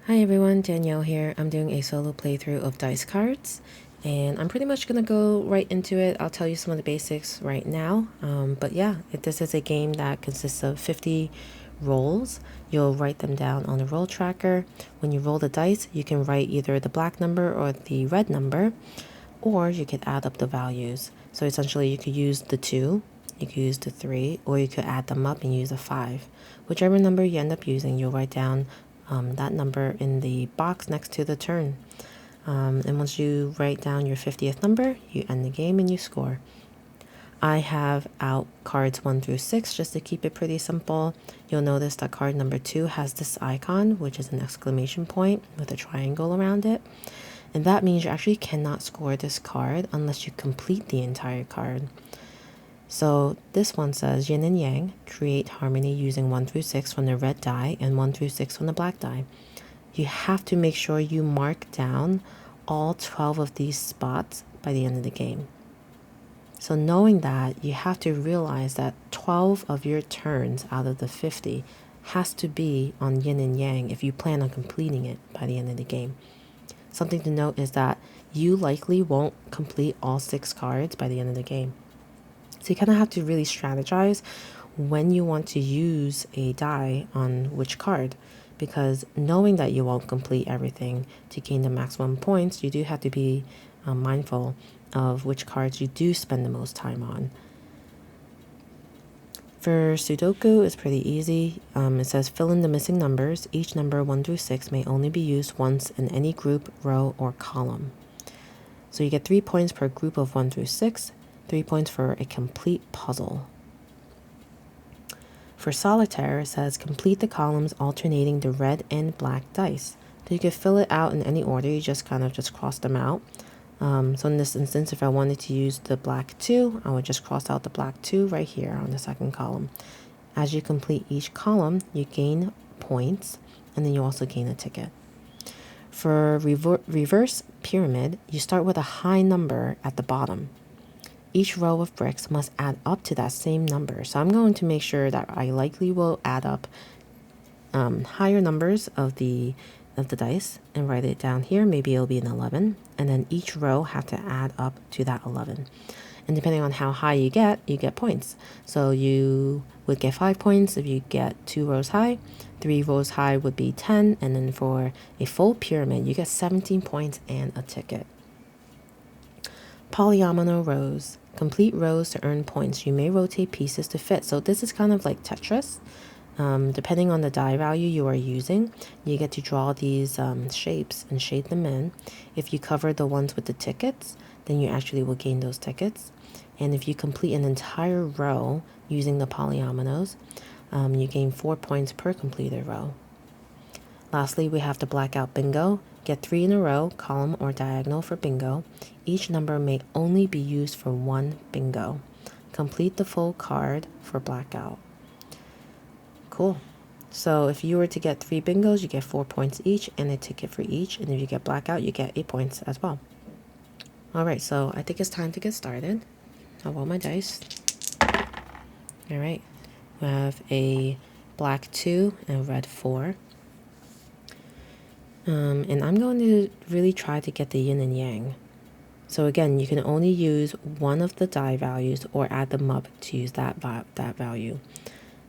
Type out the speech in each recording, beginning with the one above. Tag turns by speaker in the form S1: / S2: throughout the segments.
S1: Hi everyone, Danielle here. I'm doing a solo playthrough of dice cards, and I'm pretty much gonna go right into it. I'll tell you some of the basics right now. But yeah, this is a game that consists of 50 rolls. You'll write them down on a roll tracker. When you roll the dice, you can write either the black number or the red number, or you could add up the values. So essentially, you could use the 2, you could use the 3, or you could add them up and use a 5. Whichever number you end up using, you'll write down that number in the box next to the turn. And once you write down your 50th number, you end the game and you score. I have out cards 1 through 6 just to keep it pretty simple. You'll notice that card number 2 has this icon, which is an exclamation point with a triangle around it. And that means you actually cannot score this card unless you complete the entire card. So this one says yin and yang, create harmony using 1 through 6 from the red die and 1 through 6 from the black die. You have to make sure you mark down all 12 of these spots by the end of the game. So knowing that, you have to realize that 12 of your turns out of the 50 has to be on yin and yang if you plan on completing it by the end of the game. Something to note is that you likely won't complete all 6 cards by the end of the game. So you kind of have to really strategize when you want to use a die on which card, because knowing that you won't complete everything to gain the maximum points, you do have to be mindful of which cards you do spend the most time on. For Sudoku, it's pretty easy. It says fill in the missing numbers. Each number 1 through 6 may only be used once in any group, row, or column. So you get 3 points per group of 1 through 6, 3 points for a complete puzzle. For Solitaire, it says complete the columns alternating the red and black dice. So you could fill it out in any order, you just kind of cross them out. So in this instance, if I wanted to use the black 2, I would just cross out the black 2 right here on the second column. As you complete each column, you gain points, and then you also gain a ticket. For reverse pyramid, you start with a high number at the bottom. Each row of bricks must add up to that same number. So I'm going to make sure that I likely will add up higher numbers of the dice and write it down here. Maybe it'll be an 11, and then each row have to add up to that 11. And depending on how high you get points. So you would get 5 points if you get 2 rows high. 3 rows high would be 10, and then for a full pyramid, you get 17 points and a ticket. Polyomino rows. Complete rows to earn points. You may rotate pieces to fit. So this is kind of like Tetris. Depending on the die value you are using, you get to draw these shapes and shape them in. If you cover the ones with the tickets, then you actually will gain those tickets. And if you complete an entire row using the polyominoes, you gain 4 points per completed row. Lastly, we have the blackout bingo. Get 3 in a row, column or diagonal for bingo. Each number may only be used for 1 bingo. Complete the full card for blackout. Cool. So if you were to get 3 bingos, you get 4 points each and a ticket for each. And if you get blackout, you get 8 points as well. Alright, so I think it's time to get started. I'll roll my dice. Alright, we have a black 2 and red 4. And I'm going to really try to get the yin and yang. So again, you can only use one of the die values or add them up to use that value.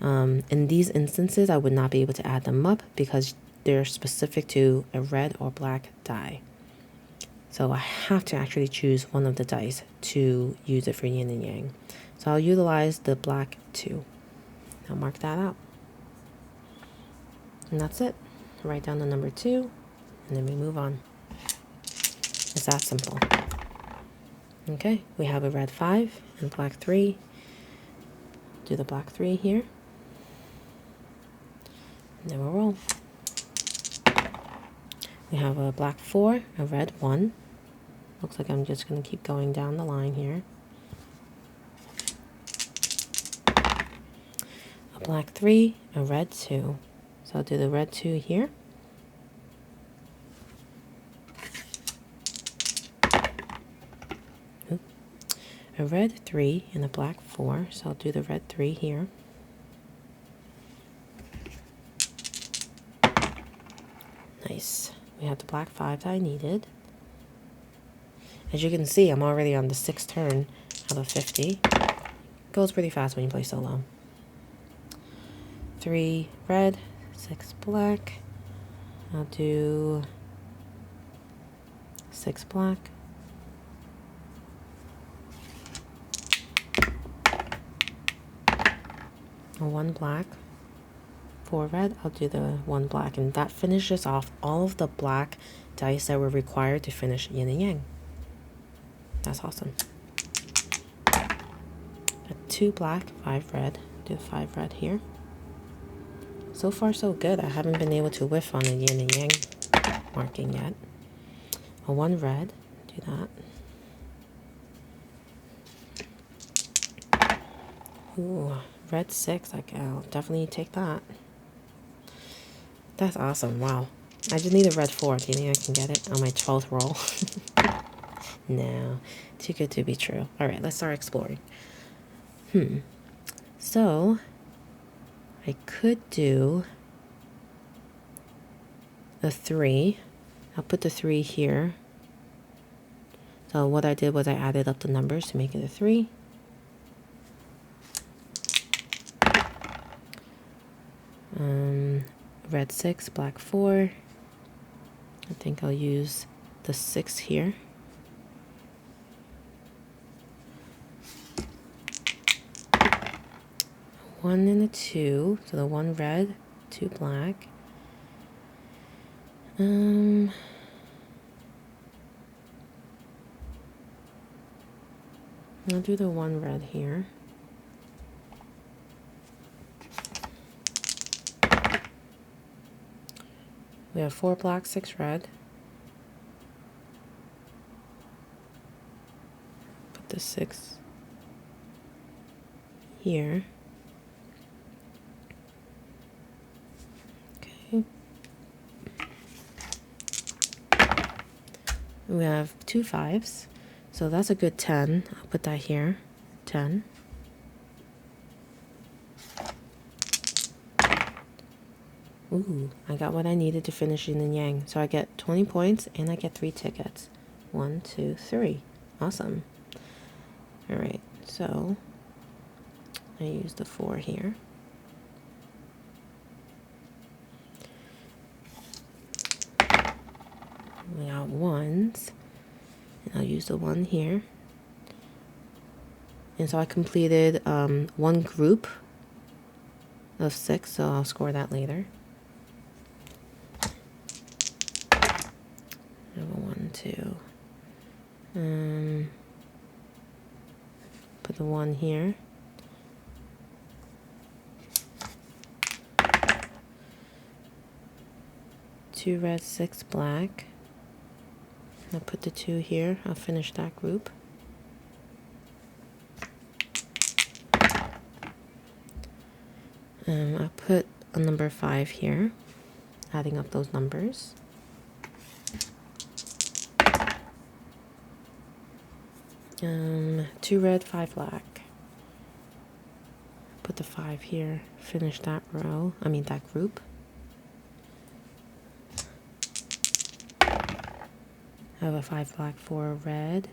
S1: In these instances, I would not be able to add them up because they're specific to a red or black die. So I have to actually choose one of the dice to use it for yin and yang. So I'll utilize the black 2. I'll mark that out. And that's it. Write down the number 2, and then we move on. It's that simple. Okay, we have a red 5 and black 3. Do the black 3 here. And then we'll roll. We have a black 4, a red 1. Looks like I'm just going to keep going down the line here. A black 3, a red 2. So I'll do the red 2 here. A red 3 and a black 4. So I'll do the red 3 here. Nice. We have the black 5 that I needed. As you can see, I'm already on the 6th turn out of 50. Goes pretty fast when you play solo. 3 red, 6 black. I'll do 6 black. A 1 black. 4 red. I'll do the 1 black. And that finishes off all of the black dice that were required to finish yin and yang. That's awesome. 2 black, 5 red. Do the 5 red here. So far so good. I haven't been able to whiff on a yin and yang marking yet. A 1 red. Do that. Ooh, red 6. I'll definitely take that. That's awesome. Wow. I just need a red 4. Do you think I can get it on my 12th roll? No. Too good to be true. Alright, let's start exploring. So, I could do a 3. I'll put the 3 here. So what I did was I added up the numbers to make it a 3. Red 6, black 4. I think I'll use the 6 here. One and a 2, so the 1 red, 2 black. I'll do the 1 red here. We have 4 black, 6 red. Put the 6 here. Okay. We have 2 5s, so that's a good 10. I'll put that here. 10. Ooh, I got what I needed to finish yin and yang. So I get 20 points and I get 3 tickets. 1, 2, 3. Awesome. Alright, so I use the 4 here. We got 1s. And I'll use the 1 here. And so I completed 1 group of 6, so I'll score that later. I have a 1, 2. Put the 1 here. Two red, 6 black. I'll put the 2 here. I'll finish that group. I'll put a number 5 here, adding up those numbers. Two red, 5 black. Put the 5 here, finish that row, that group. I have a 5 black, 4 red.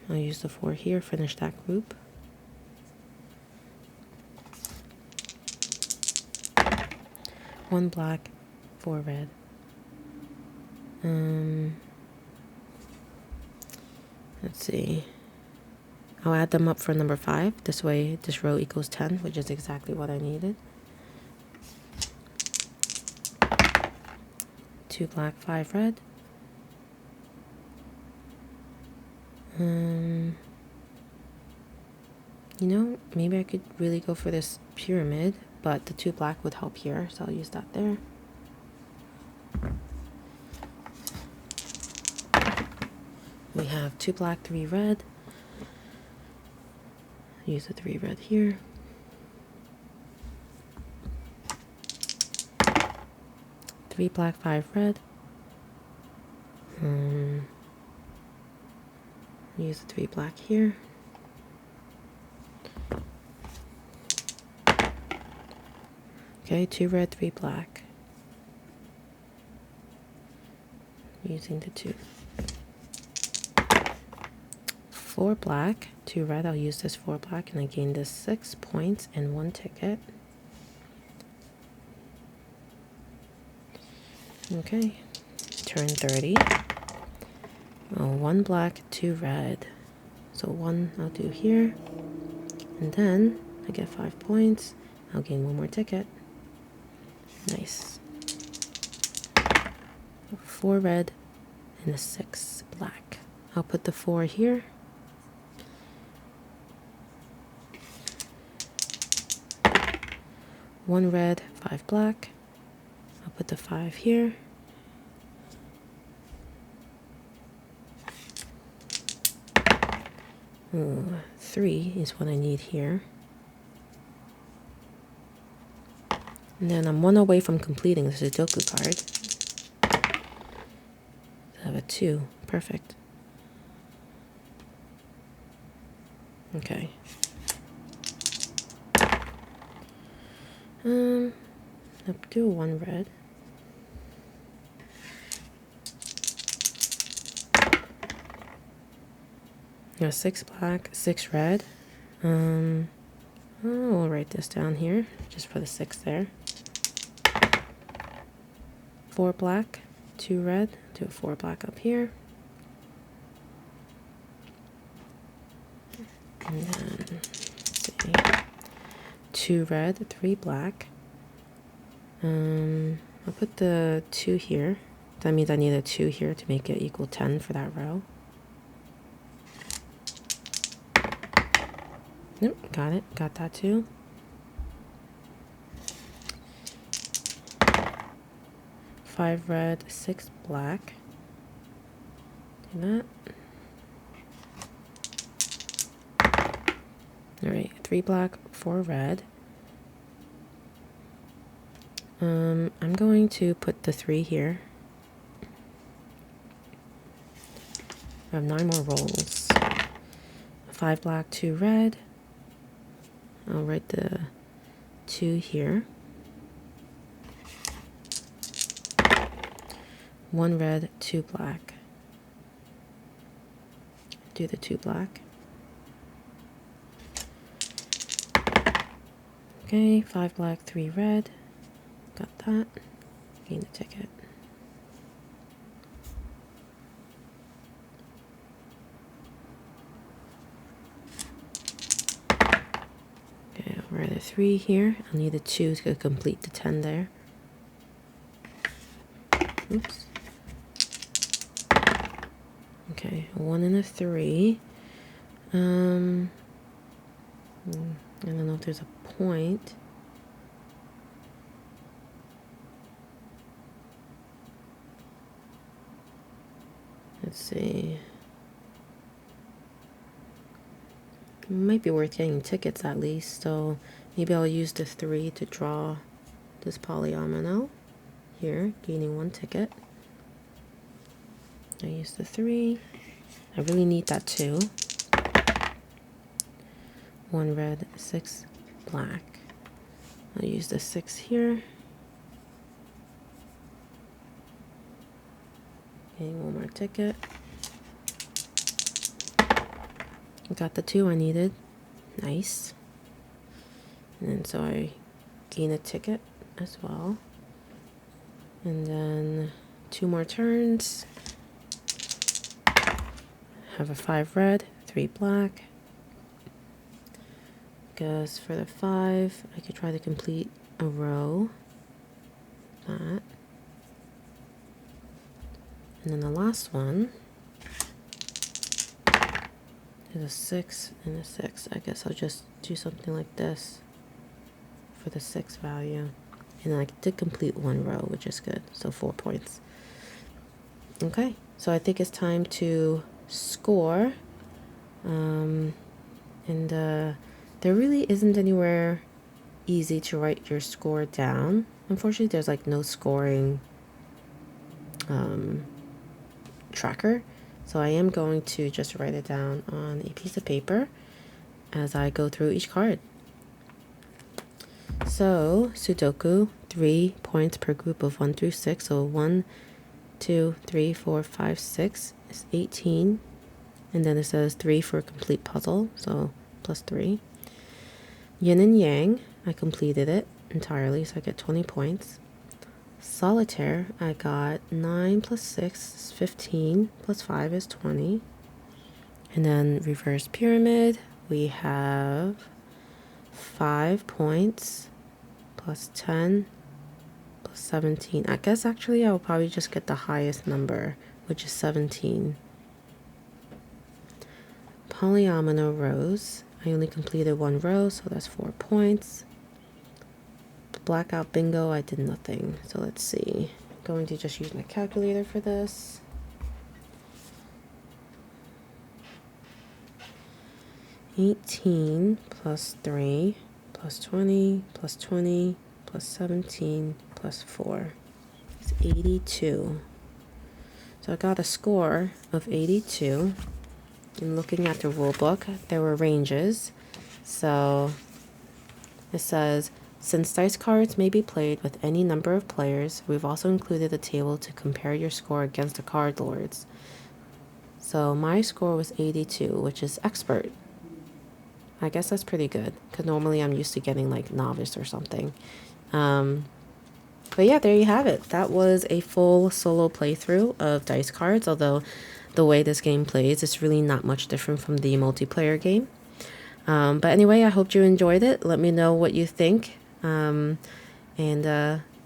S1: I'll use the 4 here, finish that group. One black, 4 red. Let's see. I'll add them up for number 5. This way, this row equals 10, which is exactly what I needed. 2 black, 5 red. You know, maybe I could really go for this pyramid, but the 2 black would help here, so I'll use that there. We have 2 black, 3 red. Use the 3 red here. Three black, 5 red. Use the 3 black here. Okay, 2 red, 3 black. using the 2. 4 black, 2 red. I'll use this 4 black, and I gain this 6 points and 1 ticket. Okay, turn 30. Oh, 1 black, 2 red. So 1 I'll do here, and then I get 5 points. I'll gain 1 more ticket. Nice. 4 red and a 6 black. I'll put the 4 here. One red, 5 black. I'll put the 5 here. Ooh, 3 is what I need here. And then I'm 1 away from completing the Sudoku card. I have a 2. Perfect. Okay. I'll do 1 red. Yeah, 6 black, 6 red. I'll write this down here just for the 6 there. 4 black, 2 red. Do a 4 black up here. And then, let's see, 2 red, 3 black. I'll put the 2 here. That means I need a 2 here to make it equal 10 for that row. Nope, got it. Got that too. Five red, 6 black. Do that. Alright, 3 black, 4 red. I'm going to put the 3 here. I have 9 more rolls. 5 black, 2 red. I'll write the 2 here. 1 red, 2 black. Do the 2 black. Okay, 5 black, 3 red. Got that. Gain the ticket. Okay, I'll write a 3 here. I'll need a 2 to complete the 10 there. Oops. Okay, a 1 and a 3. I don't know if there's a point. Let's see. It might be worth getting tickets at least, so maybe I'll use the 3 to draw this polyomino here, gaining 1 ticket. I use the 3. I really need that 2. 1 red, 6 black. I'll use the 6 here. Getting 1 more ticket. Got the 2 I needed. Nice. And then so I gain a ticket as well. And then 2 more turns. Have a 5 red, 3 black. Guess for the 5, I could try to complete a row. That. And then the last one is a 6 and a 6. I guess I'll just do something like this for the 6 value. And I did complete 1 row, which is good. So 4 points. Okay, so I think it's time to score. There really isn't anywhere easy to write your score down. Unfortunately, there's like no scoring tracker. So I am going to just write it down on a piece of paper as I go through each card. So Sudoku, 3 points per group of 1 through 6. So 1 2, 3, 4, 5, 6 is 18. And then it says 3 for a complete puzzle, so plus 3. Yin and Yang, I completed it entirely, so I get 20 points. Solitaire, I got 9 plus 6 is 15, plus 5 is 20. And then Reverse Pyramid, we have 5 points, plus 10, plus 17. I guess actually I will probably just get the highest number, which is 17. Polyomino rows, I only completed 1 row, so that's 4 points. Blackout bingo, I did nothing. So let's see. I'm going to just use my calculator for this. $18 plus 3 plus 20 plus 20 plus 17 plus 4 is 82. So I got a score of 82. And looking at the rule book, there were ranges. So it says, since dice cards may be played with any number of players, we've also included a table to compare your score against the card lords. So my score was 82, which is expert. I guess that's pretty good, because normally I'm used to getting like novice or something. But yeah, there you have it. That was a full solo playthrough of dice cards, although the way this game plays is really not much different from the multiplayer game. But anyway, I hope you enjoyed it. Let me know what you think. And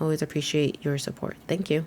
S1: always appreciate your support. Thank you.